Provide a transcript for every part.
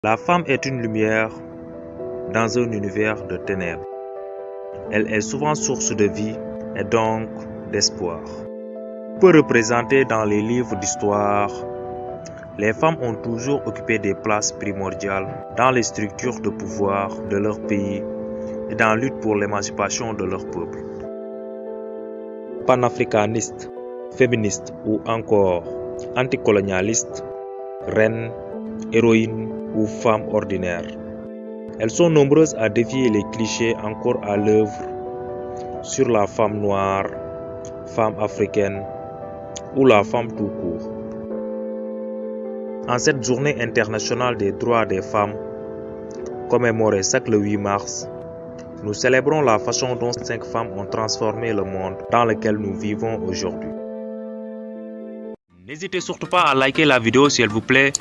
La femme est une lumière dans un univers de ténèbres. Elle est souvent source de vie et donc d'espoir. Peu représentées dans les livres d'histoire, les femmes ont toujours occupé des places primordiales dans les structures de pouvoir de leur pays et dans la lutte pour l'émancipation de leur peuple. Panafricanistes, féministes ou encore anticolonialistes, reines, héroïnes ou femmes ordinaires. Elles sont nombreuses à défier les clichés encore à l'œuvre sur la femme noire, femme africaine ou la femme tout court. En cette journée internationale des droits des femmes, commémorée chaque le 8 mars, nous célébrons la façon dont 5 femmes ont transformé le monde dans lequel nous vivons aujourd'hui. N'hésitez surtout pas à liker la vidéo si elle vous plaît.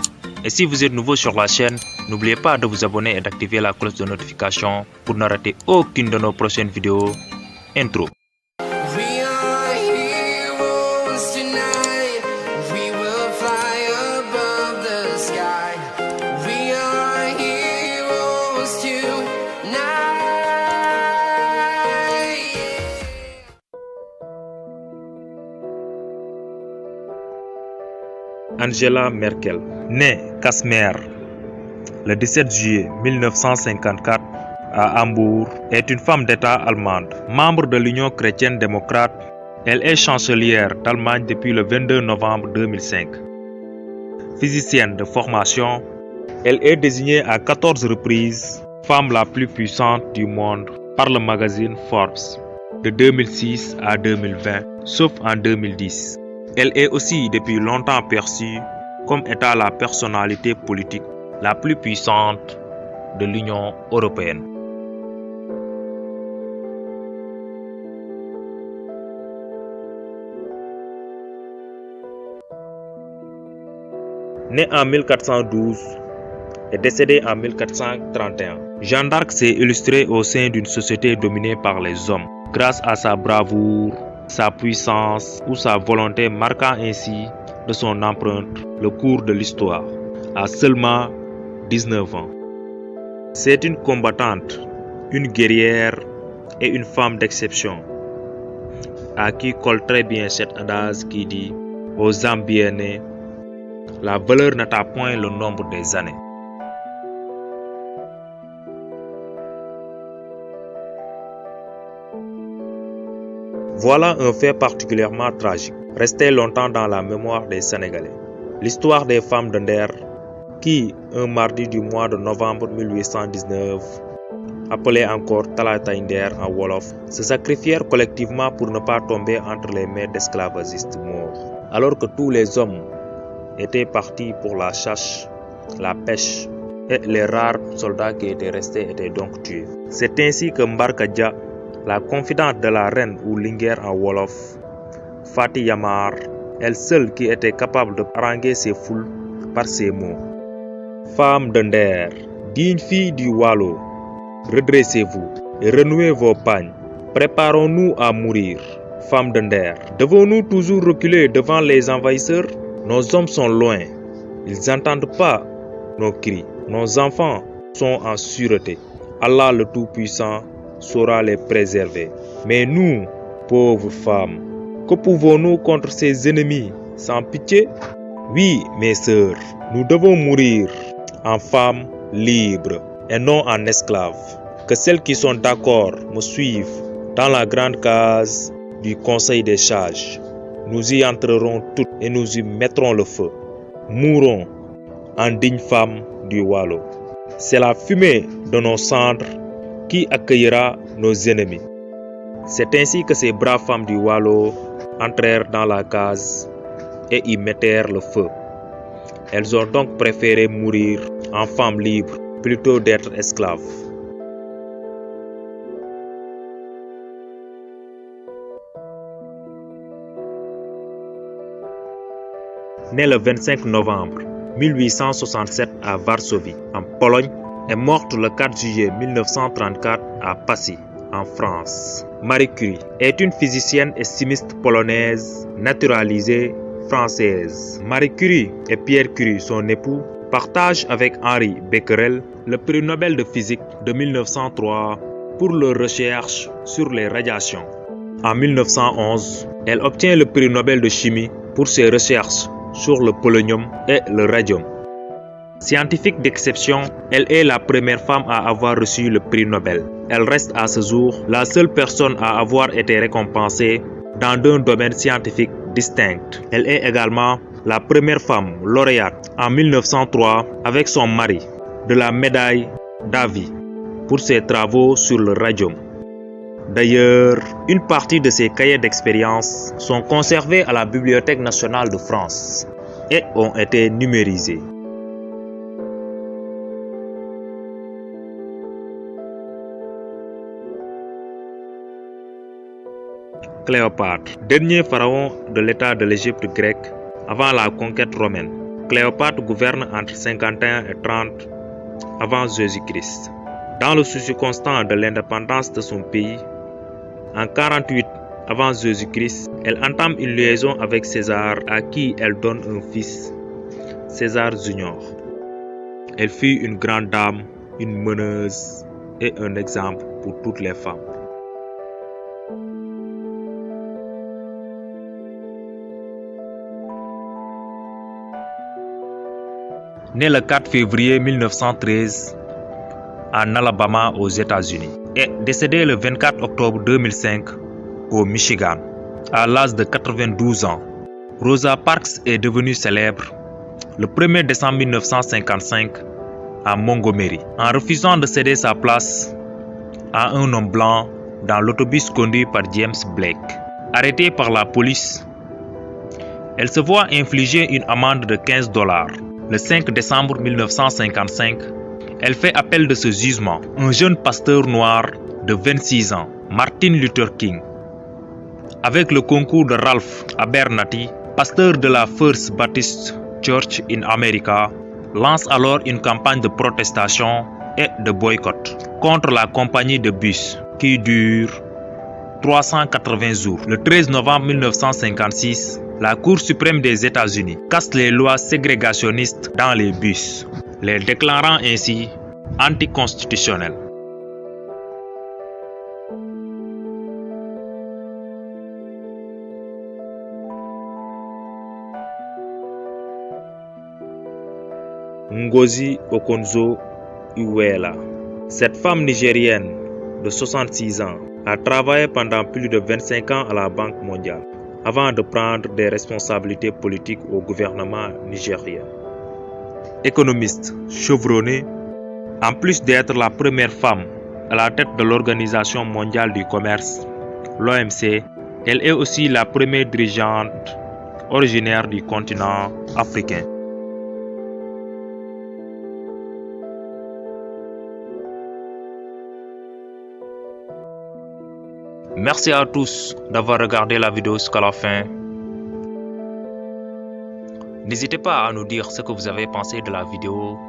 Et si vous êtes nouveau sur la chaîne, n'oubliez pas de vous abonner et d'activer la cloche de notification pour ne rater aucune de nos prochaines vidéos. Intro. Angela Merkel, née Kasmer le 17 juillet 1954 à Hambourg, est une femme d'État allemande, membre de l'Union chrétienne démocrate. Elle est chancelière d'Allemagne depuis le 22 novembre 2005. Physicienne de formation, elle est désignée à 14 reprises femme la plus puissante du monde par le magazine Forbes de 2006 à 2020, sauf en 2010. Elle est aussi depuis longtemps perçue comme étant la personnalité politique la plus puissante de l'Union européenne. Née en 1412 et décédée en 1431, Jeanne d'Arc s'est illustrée au sein d'une société dominée par les hommes grâce à sa bravoure, sa puissance ou sa volonté, marquant ainsi de son empreinte le cours de l'histoire à seulement 19 ans. C'est une combattante, une guerrière et une femme d'exception à qui colle très bien cet adage qui dit aux âmes bien-nées, la valeur n'atteint point le nombre des années. Voilà un fait particulièrement tragique, resté longtemps dans la mémoire des Sénégalais. L'histoire des femmes de Nder, qui, un mardi du mois de novembre 1819, appelé encore Talatay Nder en Wolof, se sacrifièrent collectivement pour ne pas tomber entre les mains d'esclavagistes morts, alors que tous les hommes étaient partis pour la chasse, la pêche, et les rares soldats qui étaient restés étaient donc tués. C'est ainsi que Mbarka Dia, la confidente de la reine ou Linguère en Wolof, Fati Yamar, elle seule qui était capable de haranguer ses foules par ces mots. Femmes de Nder, digne fille du Walo, redressez-vous et renouez vos pagnes. Préparons-nous à mourir. Femmes de Nder, devons-nous toujours reculer devant les envahisseurs? Nos hommes sont loin, ils n'entendent pas nos cris. Nos enfants sont en sûreté. Allah le Tout-Puissant saura les préserver. Mais nous, pauvres femmes, que pouvons-nous contre ces ennemis sans pitié? Oui, mes sœurs, nous devons mourir en femmes libres et non en esclaves. Que celles qui sont d'accord me suivent dans la grande case du Conseil des sages. Nous y entrerons toutes et nous y mettrons le feu. Mourons en dignes femmes du Walo. C'est la fumée de nos cendres qui accueillera nos ennemis. C'est ainsi que ces braves femmes du Walo entrèrent dans la case et y mettèrent le feu. Elles ont donc préféré mourir en femmes libres plutôt d'être esclaves. Née le 25 novembre 1867 à Varsovie, en Pologne, est morte le 4 juillet 1934 à Passy, en France. Marie Curie est une physicienne et chimiste polonaise naturalisée française. Marie Curie et Pierre Curie, son époux, partage avec Henri Becquerel le prix Nobel de physique de 1903 pour leurs recherches sur les radiations. En 1911, elle obtient le prix Nobel de chimie pour ses recherches sur le polonium et le radium. Scientifique d'exception, elle est la première femme à avoir reçu le prix Nobel. Elle reste à ce jour la seule personne à avoir été récompensée dans un domaine scientifique distinct. Elle est également la première femme lauréate en 1903 avec son mari de la médaille Davy pour ses travaux sur le radium. D'ailleurs, une partie de ses cahiers d'expérience sont conservés à la Bibliothèque nationale de France et ont été numérisés. Cléopâtre, dernier pharaon de l'état de l'Égypte grecque avant la conquête romaine. Cléopâtre gouverne entre 51 et 30 avant Jésus-Christ. Dans le souci constant de l'indépendance de son pays, en 48 avant Jésus-Christ, elle entame une liaison avec César à qui elle donne un fils, César Junior. Elle fut une grande dame, une meneuse et un exemple pour toutes les femmes. Née le 4 février 1913 en Alabama aux États-Unis et décédée le 24 octobre 2005 au Michigan à l'âge de 92 ans, Rosa Parks est devenue célèbre le 1er décembre 1955 à Montgomery en refusant de céder sa place à un homme blanc dans l'autobus conduit par James Blake. Arrêtée par la police, elle se voit infliger une amende de $15. Le 5 décembre 1955, elle fait appel de ce jugement. Un jeune pasteur noir de 26 ans, Martin Luther King, avec le concours de Ralph Abernathy, pasteur de la First Baptist Church in America, lance alors une campagne de protestation et de boycott contre la compagnie de bus qui dure 380 jours. Le 13 novembre 1956, la Cour suprême des États-Unis casse les lois ségrégationnistes dans les bus, les déclarant ainsi anticonstitutionnelles. Ngozi Okonjo-Iweala. Cette femme nigérienne de 66 ans a travaillé pendant plus de 25 ans à la Banque mondiale avant de prendre des responsabilités politiques au gouvernement nigérien. Économiste chevronnée, en plus d'être la première femme à la tête de l'Organisation mondiale du commerce, l'OMC, elle est aussi la première dirigeante originaire du continent africain. Merci à tous d'avoir regardé la vidéo jusqu'à la fin. N'hésitez pas à nous dire ce que vous avez pensé de la vidéo